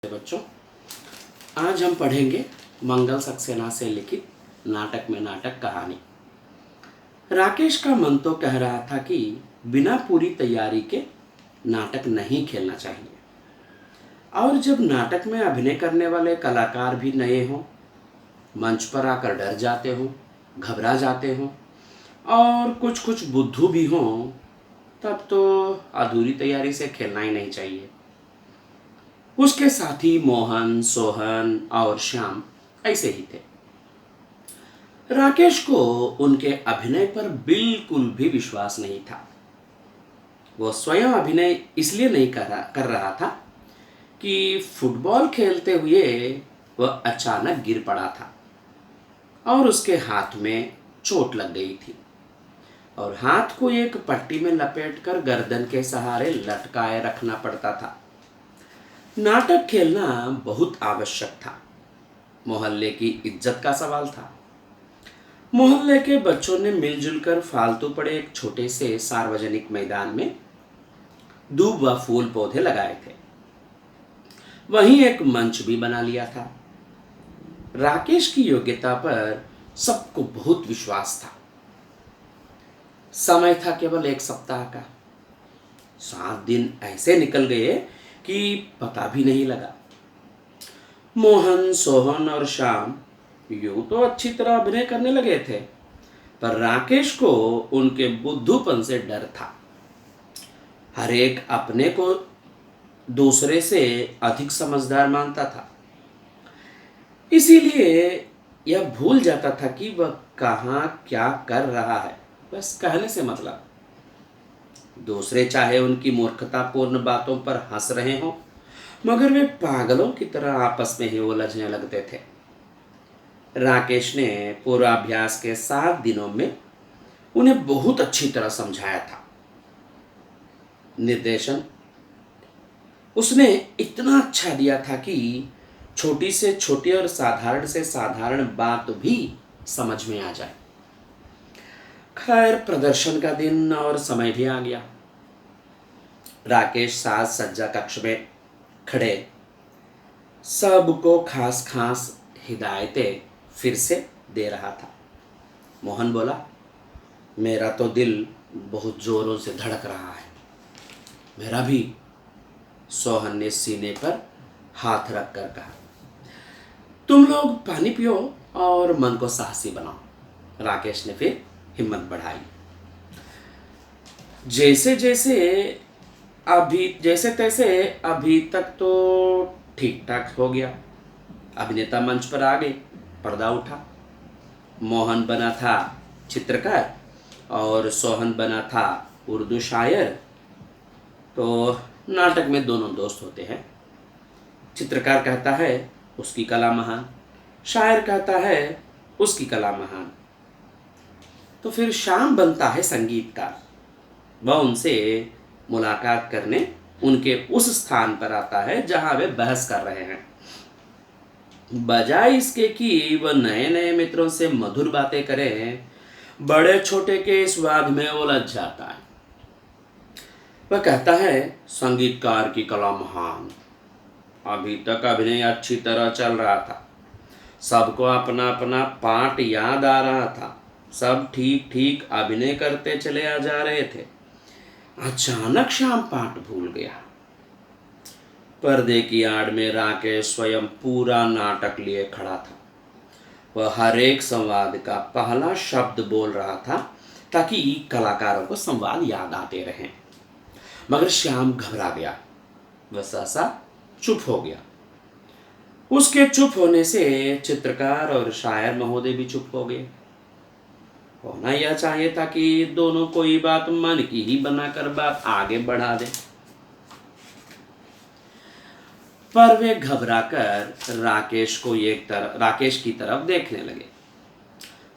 बच्चों, आज हम पढ़ेंगे मंगल सक्सेना से लिखित नाटक में नाटक कहानी। राकेश का मन तो कह रहा था कि बिना पूरी तैयारी के नाटक नहीं खेलना चाहिए, और जब नाटक में अभिनय करने वाले कलाकार भी नए हों, मंच पर आकर डर जाते हों, घबरा जाते हों और कुछ कुछ बुद्धू भी हों, तब तो अधूरी तैयारी से खेलना ही नहीं चाहिए। उसके साथी मोहन, सोहन और श्याम ऐसे ही थे। राकेश को उनके अभिनय पर बिल्कुल भी विश्वास नहीं था। वो स्वयं अभिनय इसलिए नहीं कर रहा था कि फुटबॉल खेलते हुए वह अचानक गिर पड़ा था और उसके हाथ में चोट लग गई थी और हाथ को एक पट्टी में लपेटकर गर्दन के सहारे लटकाए रखना पड़ता था। नाटक खेलना बहुत आवश्यक था। मोहल्ले की इज्जत का सवाल था। मोहल्ले के बच्चों ने मिलजुल कर फालतू पड़े एक छोटे से सार्वजनिक मैदान में दूब व फूल पौधे लगाए थे। वहीं एक मंच भी बना लिया था। राकेश की योग्यता पर सबको बहुत विश्वास था। समय था केवल एक सप्ताह का। 7 दिन ऐसे निकल गए कि पता भी नहीं लगा। मोहन, सोहन और श्याम यूं तो अच्छी तरह अभिनय करने लगे थे, पर राकेश को उनके बुद्धूपन से डर था। हर एक अपने को दूसरे से अधिक समझदार मानता था, इसीलिए यह भूल जाता था कि वह कहाँ क्या कर रहा है। बस कहने से मतलब। दूसरे चाहे उनकी मूर्खतापूर्ण बातों पर हंस रहे हों, मगर वे पागलों की तरह आपस में ही उलझने लगते थे। राकेश ने पूर्वाभ्यास के 7 दिनों में उन्हें बहुत अच्छी तरह समझाया था। निर्देशन उसने इतना अच्छा दिया था कि छोटी से छोटी और साधारण से साधारण बात भी समझ में आ जाए। खैर, प्रदर्शन का दिन और समय भी आ गया। राकेश साज सज्जा कक्ष में खड़े सबको खास खास हिदायतें फिर से दे रहा था। मोहन बोला, मेरा तो दिल बहुत जोरों से धड़क रहा है। मेरा भी, सोहन ने सीने पर हाथ रख कर कहा। तुम लोग पानी पियो और मन को साहसी बनाओ। राकेश ने फिर हिम्मत बढ़ाई। जैसे तैसे अभी तक तो ठीक ठाक हो गया। अभिनेता मंच पर आ गए, पर्दा उठा। मोहन बना था चित्रकार और सोहन बना था उर्दू शायर। तो नाटक में दोनों दोस्त होते हैं। चित्रकार कहता है उसकी कला महान, शायर कहता है उसकी कला महान। तो फिर श्याम बनता है संगीतकार। वह उनसे मुलाकात करने उनके उस स्थान पर आता है जहां वे बहस कर रहे हैं। बजाय इसके कि वह नए नए मित्रों से मधुर बातें करें, बड़े छोटे के स्वाद में उलझ जाता है। वह कहता है संगीतकार की कला महान। अभी तक अभिनय अच्छी तरह चल रहा था। सबको अपना अपना पाठ याद आ रहा था। सब ठीक ठीक अभिनय करते चले आ जा रहे थे। अचानक श्याम पाठ भूल गया। पर्दे की आड़ में राकेश स्वयं पूरा नाटक लिए खड़ा था। वह हर एक संवाद का पहला शब्द बोल रहा था ताकि कलाकारों को संवाद याद आते रहें। मगर श्याम घबरा गया। वह सहसा चुप हो गया। उसके चुप होने से चित्रकार और शायर महोदय भी चुप हो गए। होना यह चाहिए था कि दोनों कोई बात मन की ही बनाकर बात आगे बढ़ा दे, पर वे घबराकर राकेश की तरफ देखने लगे।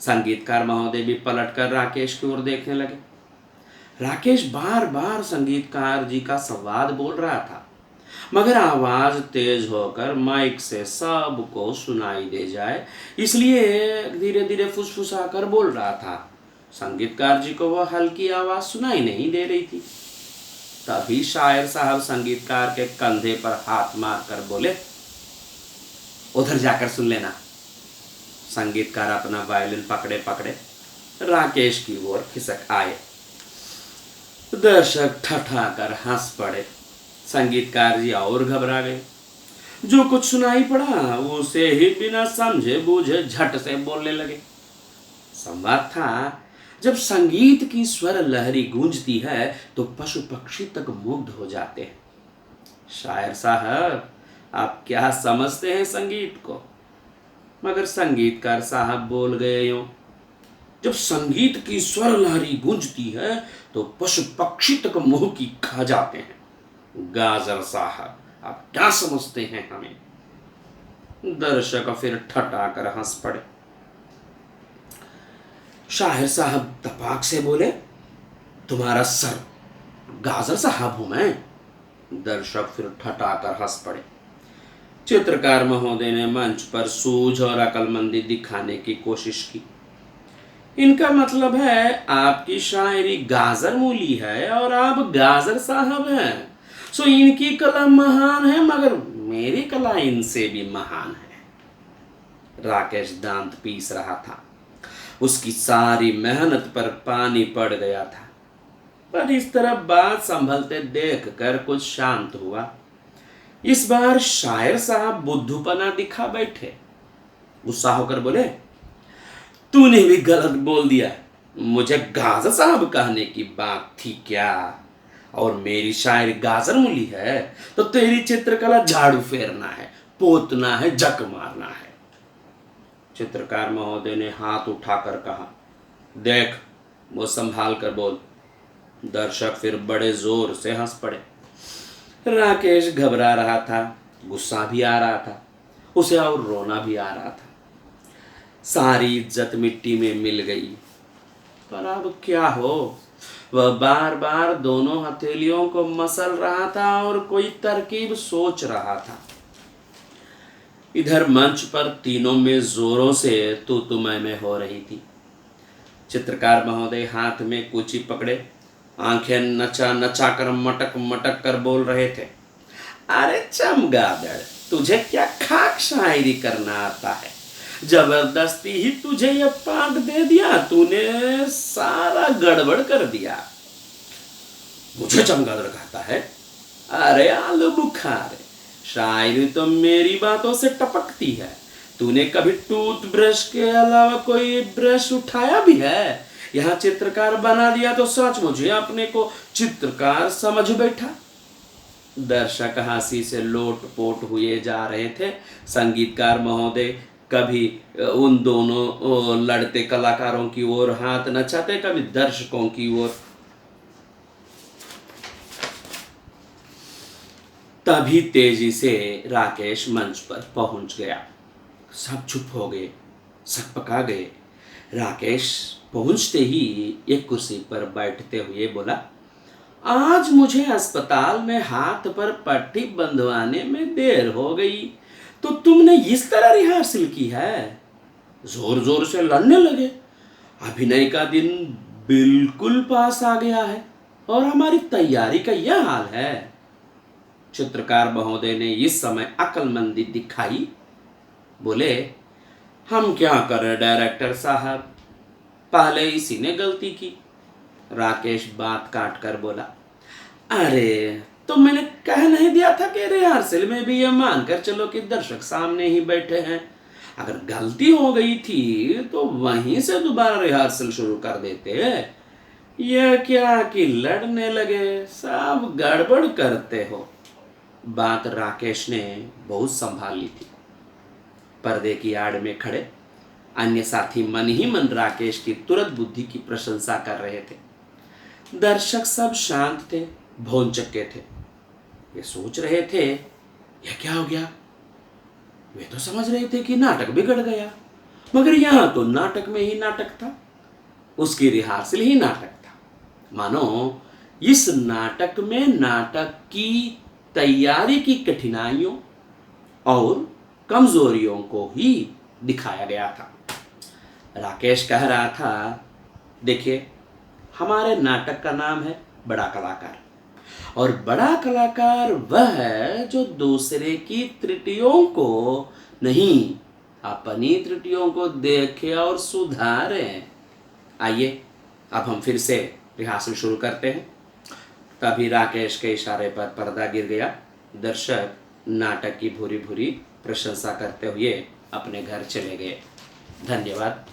संगीतकार महोदय भी पलटकर राकेश की ओर देखने लगे। राकेश बार बार संगीतकार जी का संवाद बोल रहा था, मगर आवाज तेज होकर माइक से सबको सुनाई दे जाए इसलिए धीरे धीरे फुसफुसाकर बोल रहा था। संगीतकार जी को वह हल्की आवाज सुनाई नहीं दे रही थी। तभी शायर साहब संगीतकार के कंधे पर हाथ मारकर बोले, उधर जाकर सुन लेना। संगीतकार अपना वायलिन पकड़े पकड़े राकेश की ओर खिसक आए। दर्शक ठठाकर हंस पड़े। संगीतकार जी और घबरा गए। जो कुछ सुनाई पड़ा उसे ही बिना समझे बूझे झट से बोलने लगे। संवाद था, जब संगीत की स्वर लहरी गूंजती है तो पशु पक्षी तक मुग्ध हो जाते हैं। शायर साहब, आप क्या समझते हैं संगीत को? मगर संगीतकार साहब बोल गए यूं, जब संगीत की स्वर लहरी गूंजती है तो पशु पक्षी तक मोह की खा जाते हैं। गाजर साहब, आप क्या समझते हैं हमें? दर्शक फिर ठठाकर हंस पड़े। शायर साहब तपाक से बोले, तुम्हारा सर गाजर साहब हूं मैं। दर्शक फिर ठठाकर हंस पड़े। चित्रकार महोदय ने मंच पर सूझ और अक्लमंदी दिखाने की कोशिश की। इनका मतलब है आपकी शायरी गाजर मूली है और आप गाजर साहब हैं। सो इनकी कला महान है, मगर मेरी कला इनसे भी महान है। राकेश दांत पीस रहा था। उसकी सारी मेहनत पर पानी पड़ गया था। पर इस तरह बात संभलते देखकर कुछ शांत हुआ। इस बार शायर साहब बुद्धूपना दिखा बैठे। गुस्सा होकर बोले, तूने भी गलत बोल दिया। मुझे गाजर साहब कहने की बात थी क्या? और मेरी शायरी गाजर मूली है तो तेरी चित्रकला झाड़ू फेरना है, पोतना है, जक मारना है। चित्रकार महोदय ने हाथ उठाकर कहा, देख, वो संभाल कर बोल। दर्शक फिर बड़े जोर से हंस पड़े। राकेश घबरा रहा था, गुस्सा भी आ रहा था, उसे और रोना भी आ रहा था। सारी इज्जत मिट्टी में मिल गई। पर अब क्या हो? वह बार बार दोनों हथेलियों को मसल रहा था और कोई तरकीब सोच रहा था। इधर मंच पर तीनों में जोरों से तू मैं हो रही थी। चित्रकार महोदय हाथ में कुची पकड़े आंखें नचा नचा कर मटक मटक कर बोल रहे थे, अरे चमगादड़, तुझे क्या खाक शायरी करना आता है? जबरदस्ती ही तुझे यह पाठ दे दिया, तूने सारा गड़बड़ कर दिया। मुझे चमगादड़ कहता है? अरे आलू बुखारे, शायरी तो मेरी बातों से टपकती है। तूने कभी टूथब्रश के अलावा कोई ब्रश उठाया भी है? यहाँ चित्रकार बना दिया तो सच मुझे अपने को चित्रकार समझ बैठा। दर्शक हंसी से लोटपोट हुए जा रहे थे। संगीतकार महोदय कभी उन दोनों लड़ते कलाकारों की ओर हाथ नचाते, कभी दर्शकों की ओर। तभी तेजी से राकेश मंच पर पहुंच गया। सब चुप हो गए, सकपका गए। राकेश पहुंचते ही एक कुर्सी पर बैठते हुए बोला, आज मुझे अस्पताल में हाथ पर पट्टी बंधवाने में देर हो गई, तो तुमने इस तरह रिहर्सल की है? जोर जोर से लड़ने लगे। अभिनय का दिन बिल्कुल पास आ गया है और हमारी तैयारी का यह हाल है। चित्रकार महोदय ने इस समय अक्लमंदी दिखाई। बोले, हम क्या करें डायरेक्टर साहब, पहले इसी ने गलती की। राकेश बात काट कर बोला, अरे तो मैंने कह नहीं दिया था कि रिहर्सल में भी ये मानकर चलो कि दर्शक सामने ही बैठे हैं। अगर गलती हो गई थी तो वहीं से दोबारा रिहर्सल शुरू कर देते। यह क्या कि लड़ने लगे, सब गड़बड़ करते हो। बात राकेश ने बहुत संभाल ली थी। पर्दे की आड़ में खड़े अन्य साथी मन ही मन राकेश की तुरंत बुद्धि की प्रशंसा कर रहे थे। दर्शक सब शांत थे, भौंचक्के थे। वे सोच रहे थे, यह क्या हो गया? वे तो समझ रहे थे कि नाटक बिगड़ गया, मगर यहां तो नाटक में ही नाटक था, उसकी रिहर्सल ही नाटक था। मानो इस नाटक में नाटक की तैयारी की कठिनाइयों और कमजोरियों को ही दिखाया गया था। राकेश कह रहा था, देखिए, हमारे नाटक का नाम है बड़ा कलाकार, और बड़ा कलाकार वह है जो दूसरे की त्रुटियों को नहीं, अपनी त्रुटियों को देखें और सुधारें। आइए अब हम फिर से रिहर्सल शुरू करते हैं। तभी राकेश के इशारे पर पर्दा गिर गया। दर्शक नाटक की भूरी भूरी प्रशंसा करते हुए अपने घर चले गए। धन्यवाद।